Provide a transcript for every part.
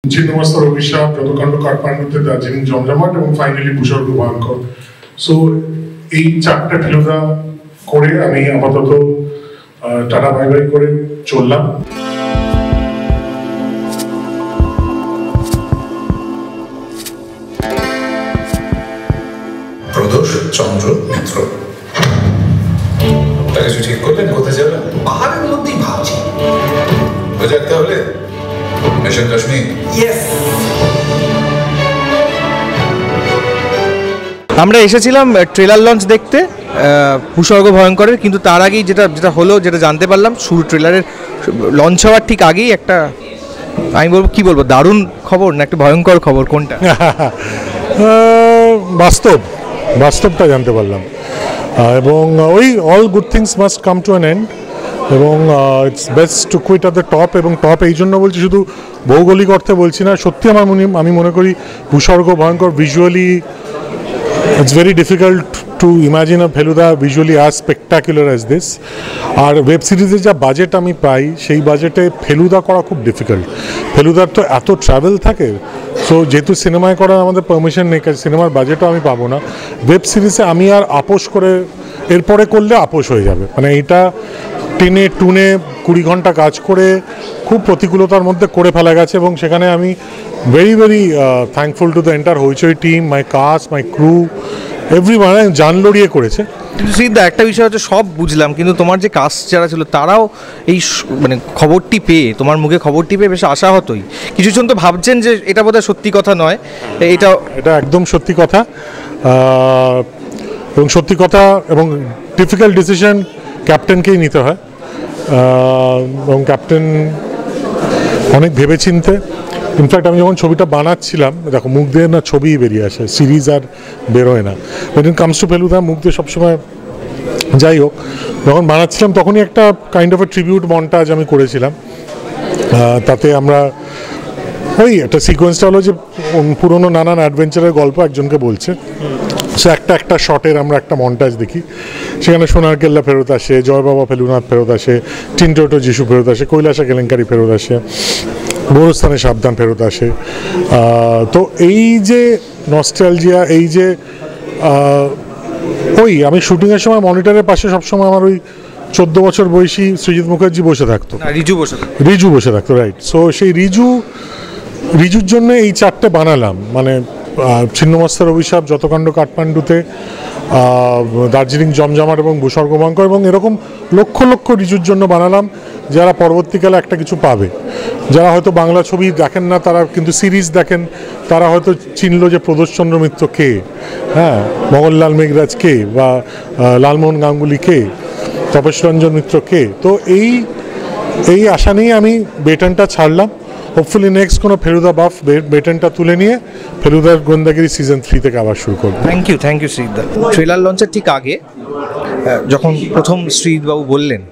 ছিন্নমস্তার অভিশাপ, যতকাণ্ড কাঠমান্ডুতে, দার্জিলিং জমজমাট এবং ফাইনালি ভূস্বর্গ ভয়ঙ্কর। সো এই চারটে ফেলুদা করে আমি আপাতত টাটা বাই বাই করে চললাম। প্রদোষ চন্দ্র মিত্র তা কিছু ঠিক করলেন? কোথায় যাবেন? পাহাড়ের মধ্যেই ভাবছি। হয়ে যাক তাহলে মিশন কাশ্মীর। আমরা এসেছিলাম ট্রেলার লঞ্চ দেখতে ভূস্বর্গ ভয়ঙ্করের, কিন্তু তার আগেই যেটা হলো, যেটা জানতে পারলাম, শুরু ট্রেলারের লঞ্চ হওয়ার ঠিক আগেই একটা, আমি বলবো দারুণ খবর না একটা ভয়ঙ্কর খবর? কোনটা? বাস্তবটা জানতে পারলাম, এবং ওই all good things must come to an end, এবং it's best to quit at the top. এবং টপ এই জন্য বলছি, শুধু ভৌগোলিক অর্থে বলছি না, সত্যি আমি মনে করি ভূস্বর্গ ভয়ঙ্কর visually it's very difficult to imagine a Feluda visually as spectacular as this. আর ওয়েব সিরিজের যা বাজেট আমি পাই, সেই বাজেটে ফেলুদা করা খুব ডিফিকাল্ট। ফেলুদার তো এত ট্রাভেল থাকে, সো যেহেতু সিনেমায় করার আমাদের পারমিশন নেই, সিনেমার বাজেটও আমি পাবো না। ওয়েব সিরিজে আমি আর আপোষ করে এরপরে করলে আপোষ হয়ে যাবে, মানে এটা টেনে টুনে 20 ঘন্টা কাজ করে খুব প্রতিকূলতার মধ্যে করে ফেলা গেছে, এবং সেখানে আমি very thankful to the entire Hoichoi team, my caste, my crew, everyone জান লড়িয়ে করেছে। কিন্তু সিদ্ধা, একটা বিষয় হচ্ছে সব বুঝলাম, কিন্তু তোমার যে কাস্ট যারা ছিল তারাও এই মানে খবরটি পেয়ে, তোমার মুখে খবরটি পেয়ে বেশ আশাহতই। কিছুজন তো ভাবছেন যে এটা বোধহয় সত্যি কথা নয়, এটা একদম সত্যি কথা, এবং সত্যি কথা এবং ডিফিকাল্ট ডিসিশন ক্যাপ্টেনকেই নিতে হয়, এবং ক্যাপ্টেন অনেক ভেবেচিন্তে। ইনফ্যাক্ট আমি যখন ছবিটা বানাচ্ছিলাম, দেখো মুখ দিয়ে না ছবিই বেরিয়ে আসে, সিরিজ আর বেরোয় না, but in comes to Feluda মুখ দিয়ে সবসময়। যাই হোক, যখন বানাচ্ছিলাম তখনই একটা kind of A tribute montage আমি করেছিলাম। তাতে আমরা ওই একটা সিকোয়েন্সটা হলো যে পুরোনো নানান অ্যাডভেঞ্চারের গল্প একজনকে বলছে, সে একটা শটের আমরা একটা মন্টাজ দেখি, সেখানে সোনার কেল্লা ফেরত আসে, জয় বাবা ফেলুনাথ ফেরত আসে, টিনটোটো যিশু ফেরত আসে, কৈলাসা কেলেঙ্কারি ফেরত আসে, গোরস্থানে সাবধান ফেরত আসে। তো এই যে নস্টালজিয়া, এই যে ওই আমি শুটিংয়ের সময় মনিটরের পাশে সবসময় আমার ওই 14 বছর বয়সী সৃজিত মুখার্জি বসে থাকতো, রিজু বসে থাকতো, রাইট। সো সেই রিজুর জন্য এই চারটে বানালাম, মানে ছিন্নমস্তার অভিশাপ, যতকাণ্ড কাঠমান্ডুতে, দার্জিলিং জমজমাট এবং ভূস্বর্গ ভয়ঙ্কর, এবং এরকম লক্ষ লক্ষ রিজুর জন্য বানালাম, যারা পরবর্তীকালে একটা কিছু পাবে। যারা হয়তো বাংলা ছবি দেখেন না, তারা কিন্তু সিরিজ দেখেন, তারা হয়তো চিনল যে প্রদোষ চন্দ্র মিত্র কে, হ্যাঁ, মঙ্গললাল মেঘরাজ কে, বা লালমোহন গাঙ্গুলি কে, তপেশ রঞ্জন মিত্র কে। তো এই আশা নিয়ে আমি বেটনটা ছাড়লাম। হোপফুলি নেক্সট কোনো ফেলুদা বাফ বেটনটা তুলে নিয়ে ফেলুদার গোয়েন্দাগিরি সিজন 3 থেকে আবার শুরু করবো। Thank you শ্রীদা। ট্রেলার লঞ্চের ঠিক আগে যখন প্রথম শ্রীবাবু বললেন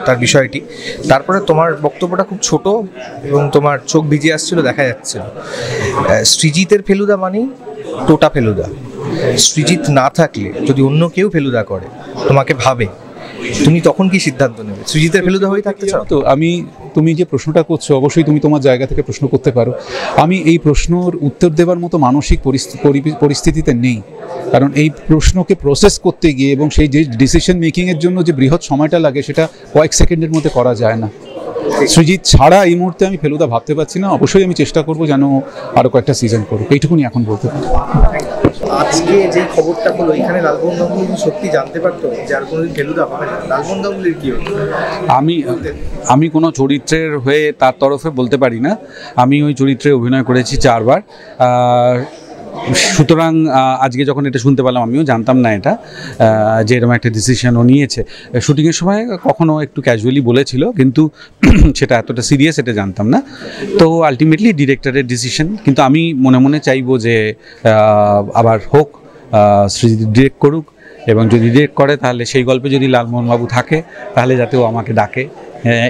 তার বিষয়টি, তারপরে তোমার বক্তব্যটা খুব ছোট এবং তোমার চোখ ভিজে আসছিল, দেখা যাচ্ছিল। সৃজিতের ফেলুদা মানেই টোটা ফেলুদা। সৃজিত না থাকলে যদি অন্য কেউ ফেলুদা করে, তোমাকে ভাবে, তুমি তখন কি সিদ্ধান্ত নেবে? সৃজিতের ফেলুদা হয়ে থাকতে চাও তো? তুমি যে প্রশ্নটা করছো, অবশ্যই তুমি তোমার জায়গা থেকে প্রশ্ন করতে পারো। আমি এই প্রশ্নর উত্তর দেওয়ার মতো মানসিক পরিস্থিতিতে নেই, কারণ এই প্রশ্নকে প্রসেস করতে গিয়ে এবং সেই যে ডিসিশন মেকিংয়ের জন্য যে বৃহৎ সময়টা লাগে, সেটা কয়েক সেকেন্ডের মধ্যে করা যায় না। সৃজিত ছাড়া এই মুহূর্তে আমি ফেলুদা ভাবতে পারছি না। অবশ্যই আমি চেষ্টা করবো যেন আরও কয়েকটা সিজন করুক, এইটুকুনি এখন বলতে পারি। আজকে যে খবরটা হলো, এখানে লালমোহন গাঙ্গুলি সত্যি জানতে পারতো যে আর কোনোদিন ফেলুদা হবে না, লালমোহন গাঙ্গুলির কি হতো? আমি কোনো চরিত্রের হয়ে তার তরফে বলতে পারি না। আমি ওই চরিত্রে অভিনয় করেছি 4 বার, সুতরাং আজকে যখন এটা শুনতে পেলাম, আমিও জানতাম না এটা, যে এরকম একটা ডিসিশন ও নিয়েছে। শুটিংয়ের সময় কখনো একটু ক্যাজুয়ালি বলেছিল, কিন্তু সেটা এতটা সিরিয়াস এটা জানতাম না। তো আলটিমেটলি ডিরেক্টরের ডিসিশন, কিন্তু আমি মনে মনে চাইবো যে আবার হোক, সৃজিত ডিরেক্ট করুক, এবং যদি ডিরেক্ট করে তাহলে সেই গল্পে যদি লালমোহন বাবু থাকে, তাহলে যাতে ও আমাকে ডাকে,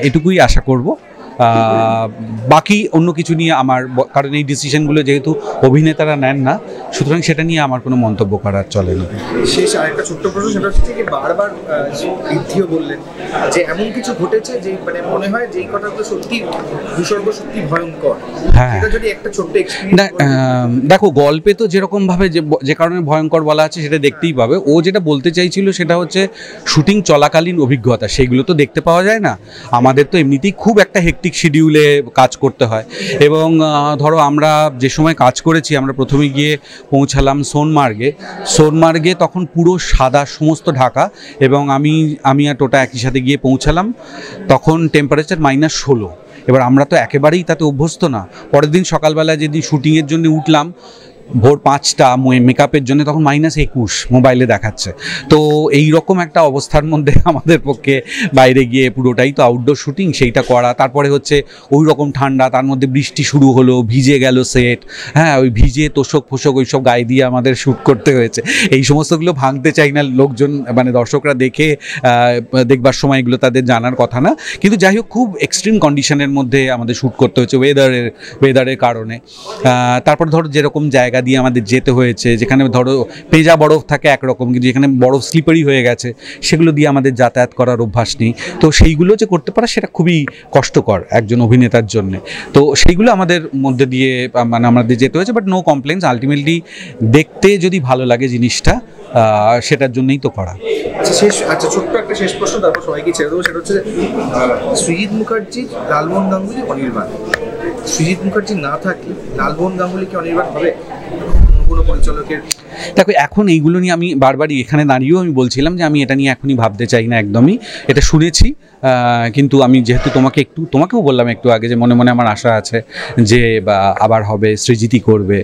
এটুকুই আশা করব। বাকি অন্য কিছু নিয়ে আমার কারণ এই ডিসিশনগুলো যেহেতু অভিনেতারা নেন না, সুতরাং সেটা নিয়ে আমার কোনো মন্তব্য করার চলে না। শেষ আরেকটা ছোট্ট প্রশ্ন, সেটা হচ্ছে যে বারবার ঋদ্ধিও বললেন যে এমন কিছু ঘটেছে যে মানে মনে হয় যে এই কথাগুলো সত্যি ভূস্বর্গ সত্যি ভয়ঙ্কর। হ্যাঁ, এটা যদি একটা ছোট্ট না এক্সপেরিয়েন্স। দেখো, গল্পে তো যেরকমভাবে যে কারণে ভয়ঙ্কর বলা আছে সেটা দেখতেই পাবে। ও যেটা বলতে চাইছিল সেটা হচ্ছে শুটিং চলাকালীন অভিজ্ঞতা, সেইগুলো তো দেখতে পাওয়া যায় না। আমাদের তো এমনিতেই খুব একটা হেক্টিক শিডিউলে কাজ করতে হয়, এবং ধরো আমরা যে সময় কাজ করেছি, আমরা প্রথমে গিয়ে পৌঁছালাম সোনমার্গে তখন পুরো সাদা সমস্ত ঢাকা, এবং আমি আর টোটা একই সাথে গিয়ে পৌঁছালাম, তখন টেম্পারেচার -16। এবার আমরা তো একেবারেই তাতে অভ্যস্ত না। পরের দিন সকালবেলা যেদিন শুটিংয়ের জন্য উঠলাম ভোর 5টা, মেকআপের জন্য তখন -21 মোবাইলে দেখাচ্ছে। তো এই রকম একটা অবস্থার মধ্যে আমাদের পক্ষে বাইরে গিয়ে, পুরোটাই তো আউটডোর শুটিং, সেইটা করা, তারপরে হচ্ছে ওই রকম ঠান্ডা, তার মধ্যে বৃষ্টি শুরু হলো, ভিজে গেল সেট। হ্যাঁ, ওই ভিজে তোষক ফোষক ওইসব গায়ে দিয়ে আমাদের শ্যুট করতে হয়েছে। এই সমস্তগুলো ভাঙতে চাই না লোকজন, মানে দর্শকরা দেখবার সময় এগুলো তাদের জানার কথা না, কিন্তু যাই হোক খুব এক্সট্রিম কন্ডিশনের মধ্যে আমাদের শ্যুট করতে হয়েছে ওয়েদারের কারণে। তারপর ধরো যেরকম জায়গা দিয়ে আমাদের যেতে হয়েছে, যেখানে ধরো পেঁজা বরফ থাকে একরকম, কিন্তু যেখানে বরফ স্লিপারি হয়ে গেছে, সেগুলো দিয়ে আমাদের যাতায়াত করার অভ্যাস নেই। তো সেইগুলো যে করতে পারা সেটা খুবই কষ্টকর একজন অভিনেতার জন্য। তো সেইগুলো আমাদের মধ্যে দিয়ে মানে আমাদের যেতে হয়েছে, বাট নো কমপ্লেন্স। আলটিমেটলি দেখতে যদি ভালো লাগে জিনিসটা, সেটার জন্যই তো করা। আচ্ছা ছোট্ট একটা শেষ প্রশ্ন, তারপর সবাইকে ছেড়ে দেবো। সেটা হচ্ছে সৃজিত মুখার্জি, লালমোহন গাঙ্গুলি, অনির্বাণ। সৃজিত মুখার্জি না থাকলে লালমোহন গাঙ্গুলি কি অনির্বাণ হবে কোনো পরিচালকের? দেখো, এখন এইগুলো নিয়ে আমি বারবারই এখানে দাঁড়িয়েও আমি বলছিলাম যে আমি এটা নিয়ে এখনই ভাবতে চাই না একদমই। এটা শুনেছি, কিন্তু আমি যেহেতু তোমাকেও বললাম একটু আগে যে মনে মনে আমার আশা আছে যে আবার হবে, সৃজিতই করবে।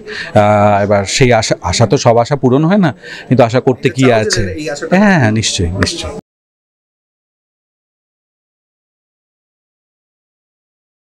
এবার সেই আশা তো সব আশা পূরণ হয় না, কিন্তু আশা করতে কি আছে। হ্যাঁ, নিশ্চয়ই।